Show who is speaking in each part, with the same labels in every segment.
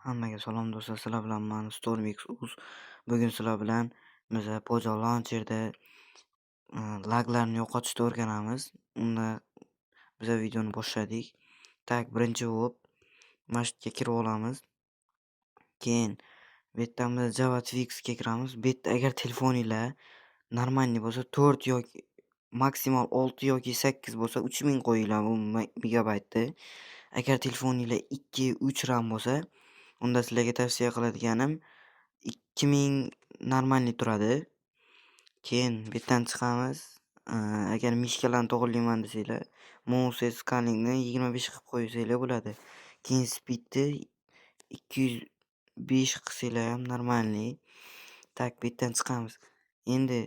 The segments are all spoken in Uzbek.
Speaker 1: Hammaga salom do'stlar, sizlar bilan men Stormx.uz. Bugun sizlar bilan biz Pojo Launcher'da laglarni yo'qotishni o'rganamiz. Unda biz videoni boshladik. Tak, birinchi bo'lib mana shu yerga kirib olamiz. Keyin bu yerdan biz JavaFX ga kiramiz. Bu yerda agar telefoninglar normalniy bo'lsa 4 yoki maksimal 6 yoki 8 bo'lsa 3000 qo'yinglar bu megabaytni. Agar telefoninglar 2, 3 RAM bo'lsa, unda sizlarga tavsiya qiladiganim 2000 normalniy turadi. Keyin bu yerdan chiqamiz. Agar mishkalarni to'g'rilayman desanglar, mouse scanningni 25 qilib qo'ysanglar bo'ladi. Keyin speedni 205 qilsanglar ham normalniy. Tak, bu yerdan chiqamiz. Endi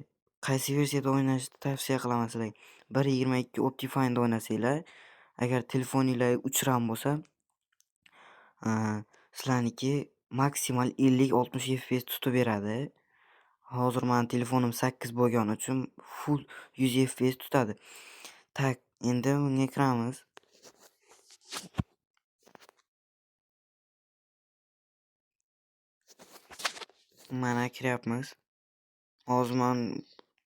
Speaker 1: qaysi versiyada o'ynashni tavsiya qilaman sizlarga. 1.22 Optifine'da o'ynasanglar, agar telefoninglar 3 RAM bo'lsa, sizlarniki maksimal 50-60 FPS tutib beradi. Hozir mening telefonim 8 bo'lgani uchun full 100 FPS tutadi. Tak, endi bunga kiramiz. Mana kiryapmiz. Hozir men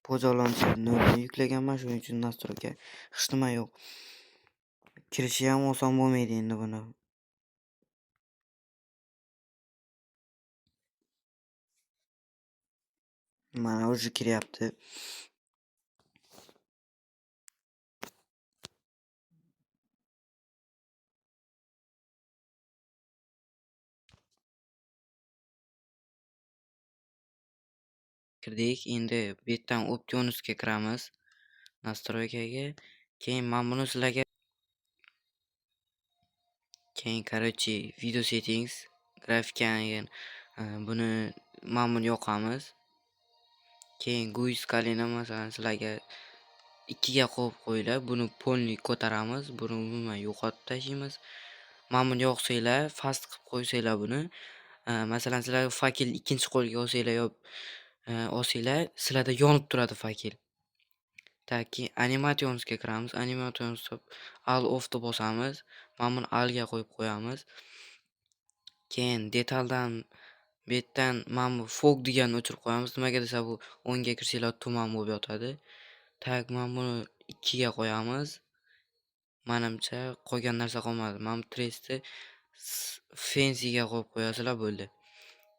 Speaker 1: Pojo Launcher'ni yuklaganman, shuning uchun nastroyka hech nima yo'q. Kirishi ham oson bo'lmaydi endi buni. Mana o'zi kiryapti. Kirdik. Endi bu yerdan Option'ga kiramiz. Nastroykaga. Keyin men buni sizlarga video settings, grafikani buni buni yoqamiz. Keyin GUI skalini masalan sizlarga 2 ga qo'yib qo'yinglar. Buni polni ko'taramiz. Buni umuman yo'qotib tashlaymiz. Men buni yoqsanglar, fast qilib qo'ysanglar buni. Masalan sizlar fakil ikkinchi qo'lga olsanglar olsanglar, sizlarda yonib turadi fakil. Taki animationsga kiramiz. Animationsda al off'ni bosamiz. Men buni alga qo'yib qo'yamiz. Keyin detaldan bu yerdan men bu fog deganni o'chirib qo'yamiz. Nimaga desa bu 10 ga kirsanglar tuman bo'lib yotadi. Tak, men buni 2 ga qo'yamiz. Menimcha qolgan narsa qolmadi. Men bu trestni fancy ga qo'yib qo'yasizlar bo'ldi.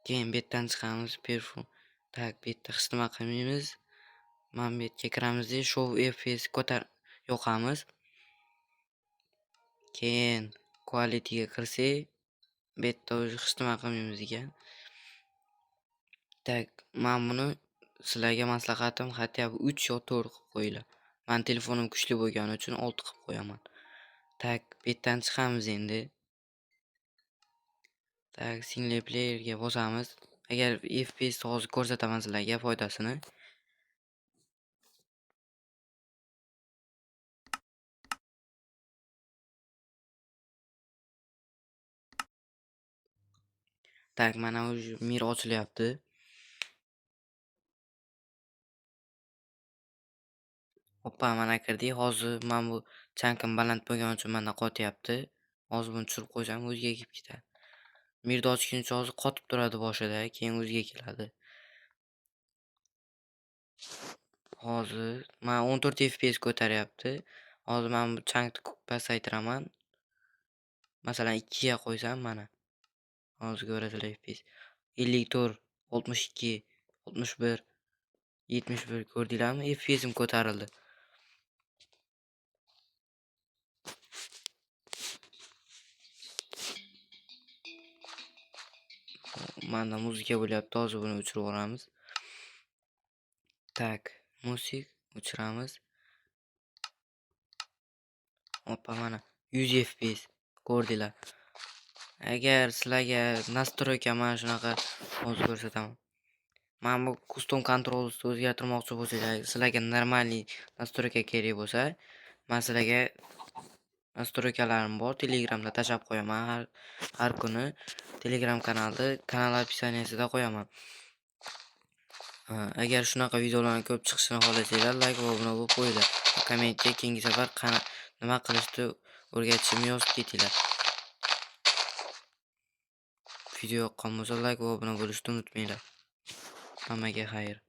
Speaker 1: Keyin bu yerdan chiqamiz. Perform. Tak, bu yerda hech nima qilmaymiz. Men bu yerga kiramiz-da, show FPS yoqamiz. Keyin quality ga kirsak, bu yerda hech nima qilmaymiz ekan. Tak, men buni sizlarga maslahatim hatto 3 yo 4 qilib qo'yinglar. Men telefonim kuchli bo'lgani uchun 6 qilib qo'yaman. Tak, bu yerdan chiqamiz endi. Tak, single player ga bosamiz. Agar FPS hozir ko'rsataman sizlarga foydasini. Tak, mana mir ochilyapti. Hoppa, mana kirdik. Hozir men bu chankim baland bo'lgani uchun menda qotyapti. Hozir buni tushirib qo'ysam o'ziga kelib ketadi. Mirni ochguncha hozir qotib turadi boshida, keyin o'ziga keladi. Hozir men 14 FPS ko'taryapti. Hozir men bu changni pasaytiraman. Masalan 2 ga qo'ysam mana. Hozir ko'rasizlar FPS 54, 62, 61, 71 ko'rdinglarmi? FPS'im ko'tarildi. Menda muzika bo'lyapti. Hozir buni o'chirib yuboramiz. Tak, musik o'chiramiz. Hoppa, mana 100 FPS ko'rdinglar. Agar sizlarga nastroyka mana shunaqa hozir ko'rsataman. Men bu custom controls o'zgartirmoqchi bo'lsanglar, sizlarga normalniy nastroyka kerak bo'lsa, men sizlarga nastroykalarim bor, Telegramda tashab qo'yaman. Har kuni Telegram kanal описаниесida qo'yaman. Agar shunaqa videolarning ko'p chiqishini xohlasanglar, like va obuna bo'lib qo'yinglar. Kommentga keyingi safar nima qilishni o'rgatishimni yozib ketinglar. Video yoqqan bo'lsa like va obuna bo'lishni unutmanglar. Hammaga xayr.